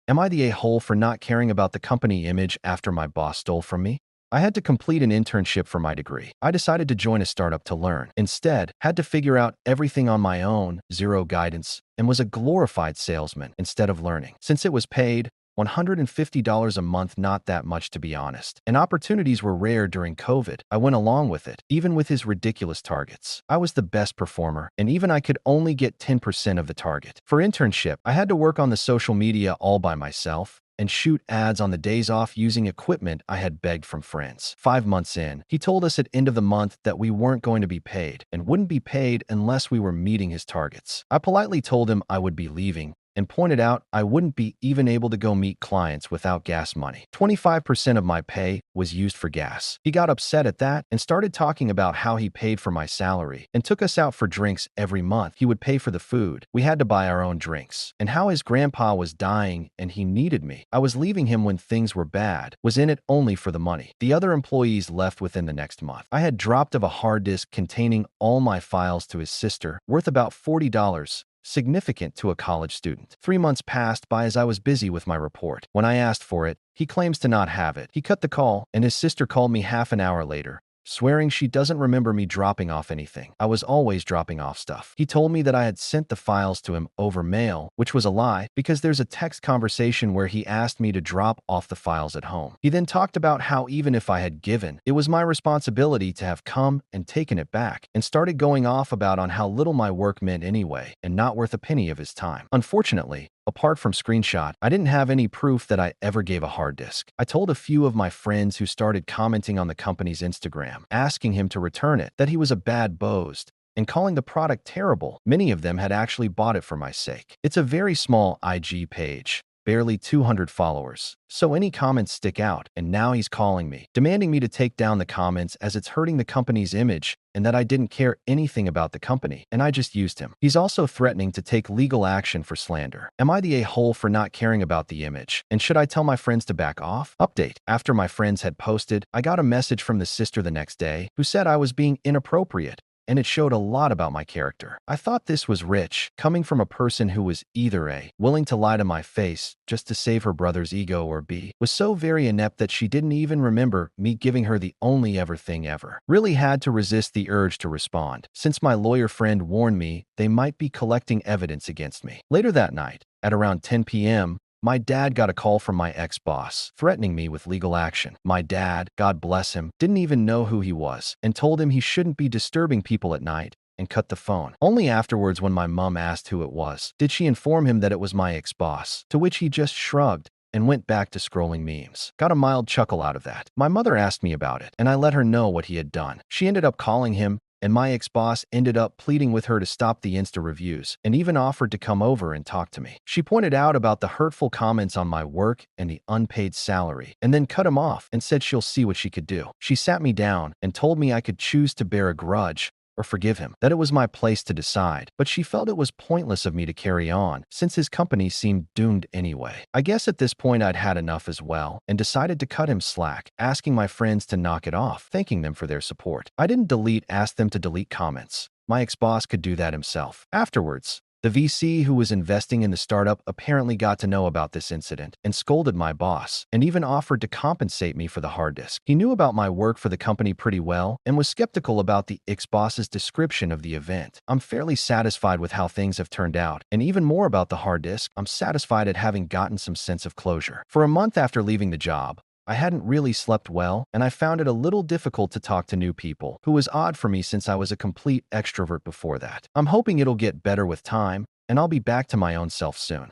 Am I the a-hole for not caring about the company image after my boss stole from me? I had to complete an internship for my degree. I decided to join a startup to learn. Instead, had to figure out everything on my own, zero guidance, and was a glorified salesman instead of learning. Since it was paid, $150 a month, not that much to be honest, and opportunities were rare during COVID, I went along with it, even with his ridiculous targets. I was the best performer, and even I could only get 10% of the target. For internship, I had to work on the social media all by myself and shoot ads on the days off using equipment I had begged from friends. 5 months in, he told us at end of the month that we weren't going to be paid and wouldn't be paid unless we were meeting his targets. I politely told him I would be leaving and pointed out I wouldn't be even able to go meet clients without gas money. 25% of my pay was used for gas. He got upset at that and started talking about how he paid for my salary and took us out for drinks every month. He would pay for the food. We had to buy our own drinks. And how his grandpa was dying and he needed me. I was leaving him when things were bad, was in it only for the money. The other employees left within the next month. I had dropped of a hard disk containing all my files to his sister, worth about $40. Significant to a college student. 3 months passed by as I was busy with my report. When I asked for it, he claims to not have it. He cut the call, and his sister called me half an hour later, swearing she doesn't remember me dropping off anything. I was always dropping off stuff. He told me that I had sent the files to him over mail, which was a lie because there's a text conversation where he asked me to drop off the files at home. He then talked about how even if I had given, it was my responsibility to have come and taken it back, and started going off about on how little my work meant anyway and not worth a penny of his time. Unfortunately, apart from screenshot, I didn't have any proof that I ever gave a hard disk. I told a few of my friends who started commenting on the company's Instagram, asking him to return it, that he was a bad boast, and calling the product terrible. Many of them had actually bought it for my sake. It's a very small IG page, barely 200 followers, so any comments stick out, and now he's calling me, demanding me to take down the comments as it's hurting the company's image and that I didn't care anything about the company, and I just used him. He's also threatening to take legal action for slander. Am I the a-hole for not caring about the image? And should I tell my friends to back off? Update. After my friends had posted, I got a message from the sister the next day who said I was being inappropriate, and it showed a lot about my character. I thought this was rich, coming from a person who was either A, willing to lie to my face just to save her brother's ego, or B, was so very inept that she didn't even remember me giving her the only ever thing ever. Really had to resist the urge to respond, since my lawyer friend warned me they might be collecting evidence against me. Later that night, at around 10 p.m., my dad got a call from my ex-boss, threatening me with legal action. My dad, God bless him, didn't even know who he was, and told him he shouldn't be disturbing people at night, and cut the phone. Only afterwards, when my mom asked who it was, did she inform him that it was my ex-boss, to which he just shrugged and went back to scrolling memes. Got a mild chuckle out of that. My mother asked me about it, and I let her know what he had done. She ended up calling him, and my ex-boss ended up pleading with her to stop the Insta reviews and even offered to come over and talk to me. She pointed out about the hurtful comments on my work and the unpaid salary, and then cut him off and said she'll see what she could do. She sat me down and told me I could choose to bear a grudge or forgive him, that it was my place to decide, but she felt it was pointless of me to carry on, since his company seemed doomed anyway. I guess at this point I'd had enough as well, and decided to cut him slack, asking my friends to knock it off, thanking them for their support. I didn't ask them to delete comments. My ex-boss could do that himself. Afterwards, the VC who was investing in the startup apparently got to know about this incident and scolded my boss, and even offered to compensate me for the hard disk. He knew about my work for the company pretty well and was skeptical about the ex-boss's description of the event. I'm fairly satisfied with how things have turned out, and even more about the hard disk, I'm satisfied at having gotten some sense of closure. For a month after leaving the job, I hadn't really slept well, and I found it a little difficult to talk to new people, who was odd for me since I was a complete extrovert before that. I'm hoping it'll get better with time, and I'll be back to my own self soon.